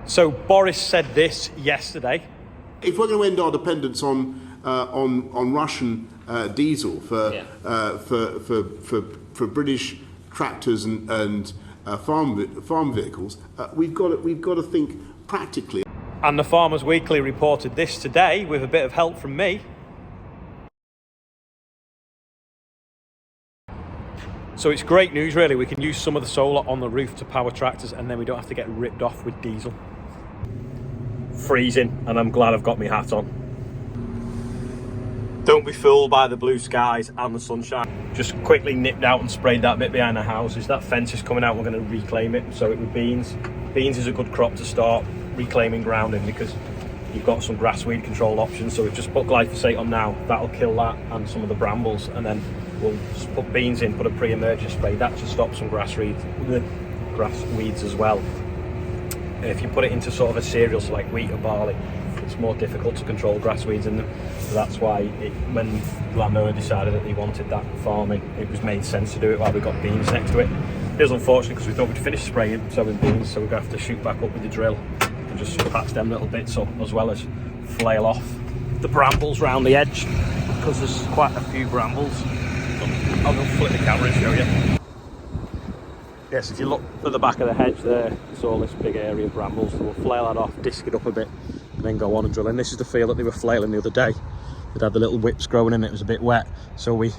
So Boris said this yesterday. If we're going to end our dependence on Russian diesel for British tractors and farm vehicles, we've got to think practically. And the Farmers Weekly reported this today with a bit of help from me. So it's great news, really. We can use some of the solar on the roof to power tractors, and then we don't have to get ripped off with diesel. Freezing, and I'm glad I've got my hat on. Don't be fooled by the blue skies and the sunshine. Just quickly nipped out and sprayed that bit behind the houses. That fence is coming out, we're going to reclaim it, sow it with beans. Beans is a good crop to start reclaiming ground in because you've got some grass weed control options. So we've just put glyphosate on now, that'll kill that and some of the brambles, and then we'll put beans in, put a pre-emergence spray. That should stop some grass weeds as well. If you put it into sort of a cereal, so like wheat or barley, it's more difficult to control grass weeds in them. So that's why when the landowner decided that he wanted that farming, it was made sense to do it while we got beans next to it. It was unfortunate because we thought we'd finished spraying sowing beans, so we're going to have to shoot back up with the drill and just patch them little bits up, as well as flail off the brambles round the edge, because there's quite a few brambles. I'll go flip the camera and show you. Yes, if you look at the back of the hedge there, it's all this big area of brambles. So we'll flail that off, disc it up a bit, and then go on and drill in. This is the field that they were flailing the other day. It had the little whips growing in it, it was a bit wet. So we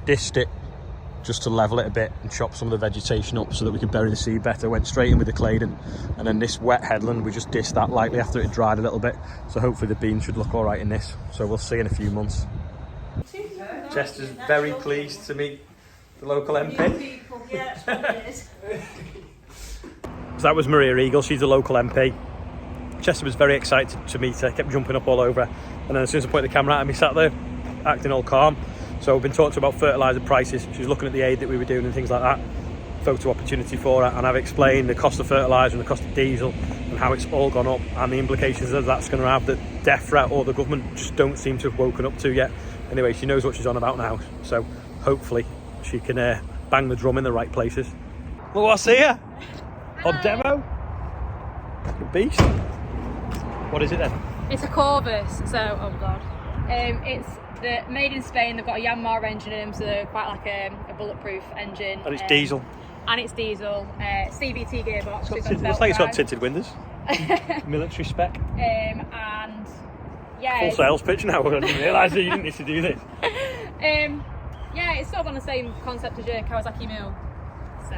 disced it just to level it a bit and chop some of the vegetation up so that we could bury the seed better. Went straight in with the claydon, and then this wet headland, we just disced that lightly after it dried a little bit. So hopefully the beans should look all right in this. So we'll see in a few months. Chester's very pleased to meet the local MP. Yeah, that's what it is. So that was Maria Eagle, she's the local MP. Chester was very excited to meet her, kept jumping up all over her, and then as soon as I pointed the camera at him, he sat there acting all calm. So we've been talking about fertiliser prices. She was looking at the aid that we were doing and things like that. Photo opportunity for her, and I've explained the cost of fertiliser and the cost of diesel and how it's all gone up and the implications that that's going to have that DEFRA or the government just don't seem to have woken up to yet. Anyway, she knows what she's on about now, so hopefully she can bang the drum in the right places. Well, what's here? On demo? The beast. What is it then? It's a Corvus, so, oh god. It's made in Spain. They've got a Yanmar engine in them, so they're quite like a bulletproof engine. And it's diesel. And it's diesel. CVT gearbox. Looks like it's got tinted windows. Military spec. And yeah. Full sales pitch now. I didn't realise that you didn't need to do this. Yeah, it's sort of on the same concept as your Kawasaki Mule. So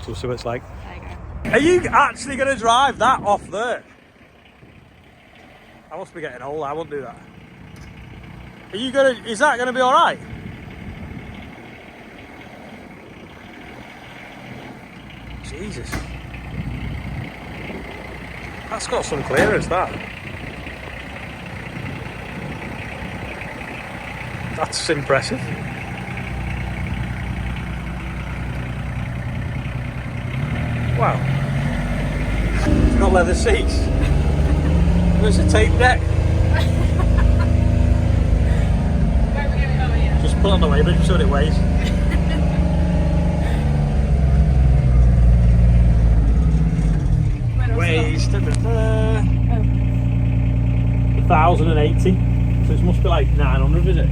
we'll see what it's like. There you go. Are you actually going to drive that off there? I must be getting old. I won't do that. Are you going to? Is that going to be all right? Jesus, that's got some clearance. That's impressive. Wow. It's got leather seats. There's a tape deck. Just put on the weighbridge so that it weighs. Weighs 1,080. So it must be like 900, is it?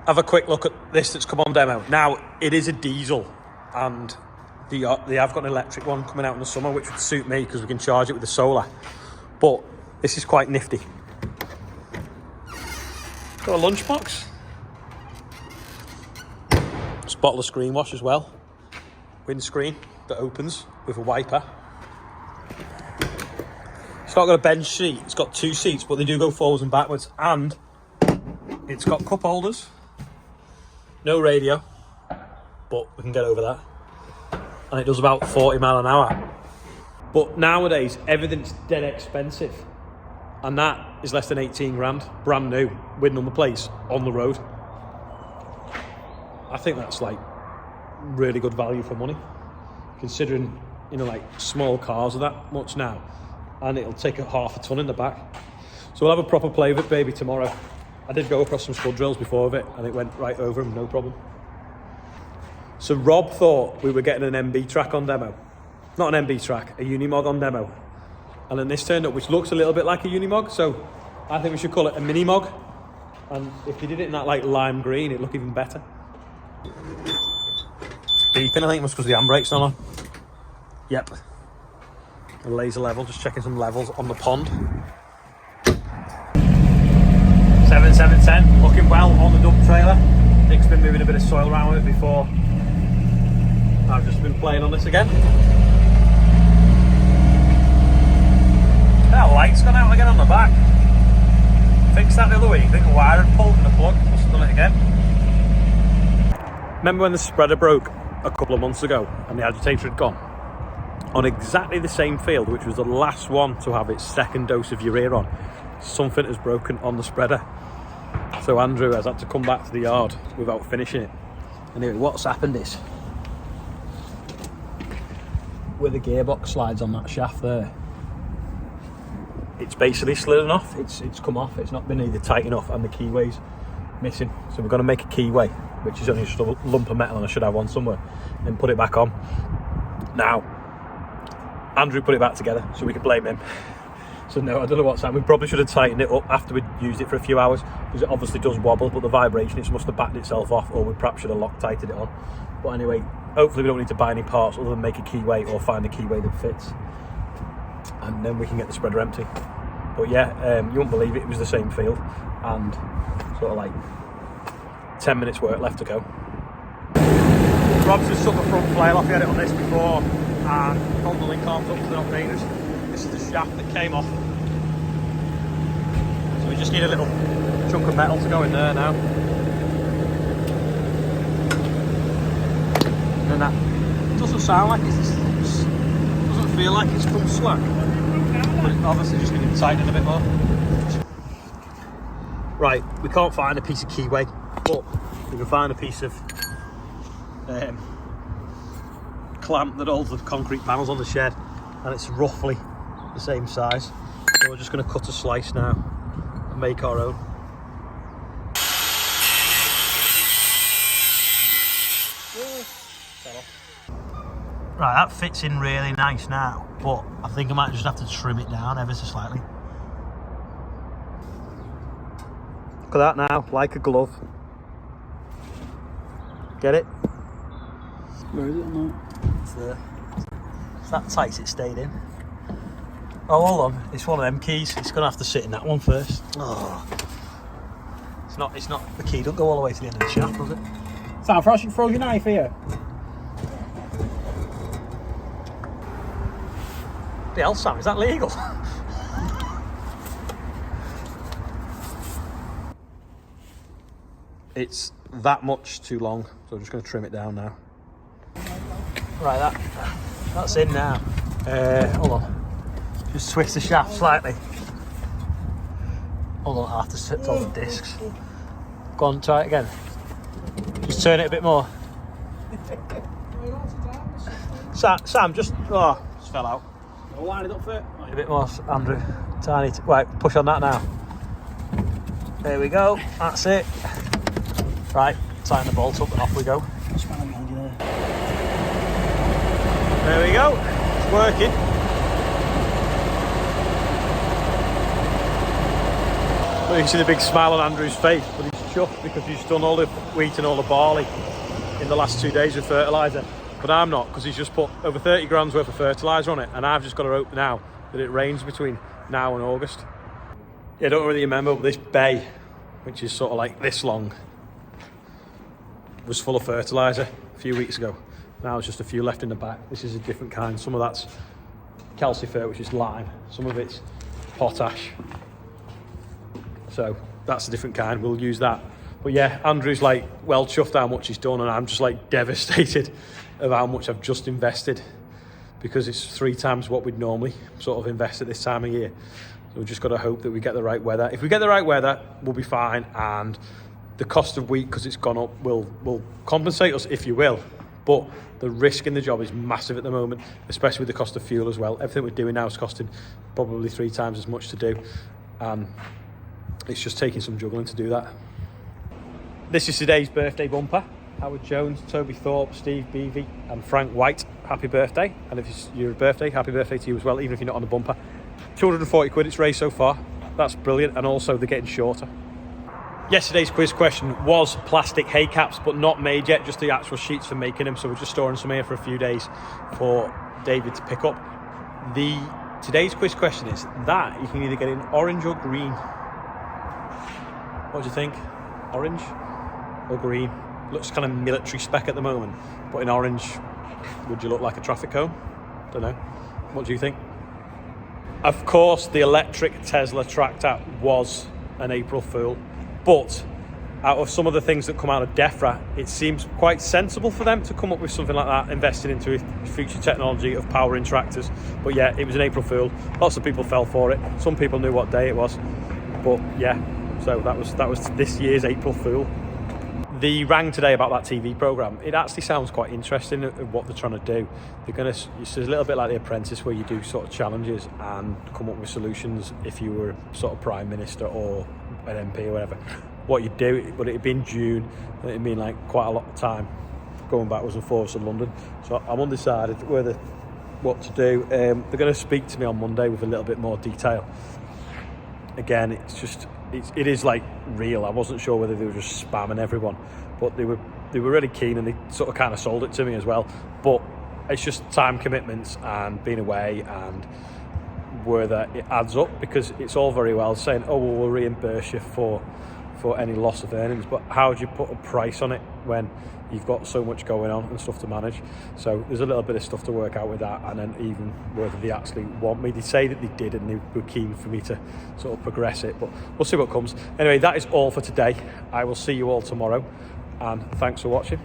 Have a quick look at this that's come on demo. Now, it is a diesel, and they have got an electric one coming out in the summer, which would suit me because we can charge it with the solar. But this is quite nifty. Got a lunchbox. It's a bottle of screen wash as well. Windscreen that opens with a wiper. It's not got a bench seat. It's got 2 seats, but they do go forwards and backwards. And it's got cup holders. No radio, but we can get over that. And it does about 40 mile an hour. But nowadays, everything's dead expensive. And that is less than 18 grand, brand new, with number plates, on the road. I think that's like really good value for money, considering, you know, like small cars are that much now, and it'll take half a ton in the back. So we'll have a proper play with it, baby, tomorrow. I did go across some spud drills before of it, and it went right over them, no problem. So Rob thought we were getting an MB track on demo. Not an MB track, a Unimog on demo. And then this turned up, which looks a little bit like a Unimog, so I think we should call it a mini-mog. And if they did it in that like lime green, it'd look even better. Beeping, I think it was because the handbrake's not on. Yep. A laser level, just checking some levels on the pond. 7710, looking well on the dump trailer. Nick's been moving a bit of soil around with it before. I've just been playing on this again. That light's gone out again on the back. Fixed that the other week, I think a wire had pulled in the plug, must have done it again. Remember when the spreader broke a couple of months ago and the agitator had gone? On exactly the same field, which was the last one to have its second dose of urea on, something has broken on the spreader. So Andrew has had to come back to the yard without finishing it. Anyway, what's happened is, where the gearbox slides on that shaft there, it's basically slidden off. It's come off. It's not been either tight enough, and the keyway's missing. So we're going to make a keyway, which is only just a lump of metal, and I should have one somewhere, and put it back on. Now, Andrew put it back together, so we can blame him. So no, I don't know what's happened. We probably should have tightened it up after we'd used it for a few hours, because it obviously does wobble, but the vibration, it must have backed itself off, or we perhaps should have Loctited it on. But anyway, hopefully we don't need to buy any parts other than make a keyway or find a keyway that fits, and then we can get the spreader empty. But yeah, you won't believe it, it was the same field, and sort of like 10 minutes work left to go. Rob's just took the front flail off. He had it on this before, and pulled the link arms up so they're not dangerous. This is the shaft that came off, so we just need a little chunk of metal to go in there now. And that doesn't sound like it's, doesn't feel like it's come slack, but it obviously just needs to tighten a bit more. Right, we can't find a piece of keyway, but we can find a piece of clamp that holds the concrete panels on the shed, and it's roughly the same size. So we're just going to cut a slice now and make our own. Right, that fits in really nice now, but I think I might just have to trim it down ever so slightly. Look at that now, like a glove. Get it? Where is it on that? It's there. It's that tight it stayed in. Oh, hold on, it's one of them keys. It's gonna have to sit in that one first. Oh. It's not, the key don't go all the way to the end of the shaft, does it? Sam, for us, you throw your knife here. The hell, Sam, is that legal? It's that much too long, so I'm just going to trim it down now. Right, that's in now. Hold on. Just twist the shaft slightly. Hold on, I have to sit on the discs. Go on, try it again. Just turn it a bit more. Sam, just fell out. I'll line it up for it. A bit more, Andrew. Tiny. Right, push on that now. There we go. That's it. Right, tighten the bolt up and off we go. There we go. It's working. Well, you can see the big smile on Andrew's face, but he's chuffed because he's done all the wheat and all the barley in the last 2 days with fertiliser. But I'm not, because he's just put over 30 grams worth of fertiliser on it, and I've just got to hope now that it rains between now and August. Yeah, I don't really remember, but this bay, which is sort of like this long, was full of fertiliser a few weeks ago. Now there's just a few left in the back. This is a different kind. Some of that's calcifer, which is lime. Some of it's potash. So that's a different kind. We'll use that. But yeah, Andrew's like well chuffed how much he's done, and I'm just like devastated of how much I've just invested, because it's 3 times what we'd normally sort of invest at this time of year. So we've just got to hope that we get the right weather. If we get the right weather, we'll be fine, and the cost of wheat, because it's gone up, will compensate us, if you will. But the risk in the job is massive at the moment, especially with the cost of fuel as well. Everything we're doing now is costing probably 3 times as much to do, and it's just taking some juggling to do that. This is today's birthday bumper. Howard Jones, Toby Thorpe, Steve Beavey and Frank White, happy birthday. And if it's your birthday, happy birthday to you as well, even if you're not on the bumper. £240 it's raised so far. That's brilliant, and also they're getting shorter. Yesterday's quiz question was plastic hay caps, but not made yet, just the actual sheets for making them. So we're just storing some here for a few days for David to pick up. Today's quiz question is that you can either get in orange or green. What do you think? Orange or green? Looks kind of military spec at the moment, but in orange, would you look like a traffic cone? Don't know. What do you think? Of course, the electric Tesla tractor was an April Fool, but out of some of the things that come out of DEFRA, it seems quite sensible for them to come up with something like that, investing into future technology of powering tractors. But yeah, it was an April Fool. Lots of people fell for it. Some people knew what day it was, but yeah. So that was this year's April Fool. They rang today about that TV programme. It actually sounds quite interesting of what they're trying to do. It's a little bit like The Apprentice, where you do sort of challenges and come up with solutions if you were sort of Prime Minister or an MP or whatever. What you do, but it'd be in June, and it'd mean like quite a lot of time going backwards and forwards to London. So I'm undecided what to do. They're going to speak to me on Monday with a little bit more detail. Again, it is like real. I wasn't sure whether they were just spamming everyone, but they were really keen, and they sort of kind of sold it to me as well. But it's just time commitments and being away, and whether it adds up, because it's all very well saying, oh, well, we'll reimburse you for any loss of earnings, but how do you put a price on it when you've got so much going on and stuff to manage? So there's a little bit of stuff to work out with that, and then even whether they actually want me. They say that they did, and they were keen for me to sort of progress it, but we'll see what comes. Anyway, that is all for today. I will see you all tomorrow, and thanks for watching.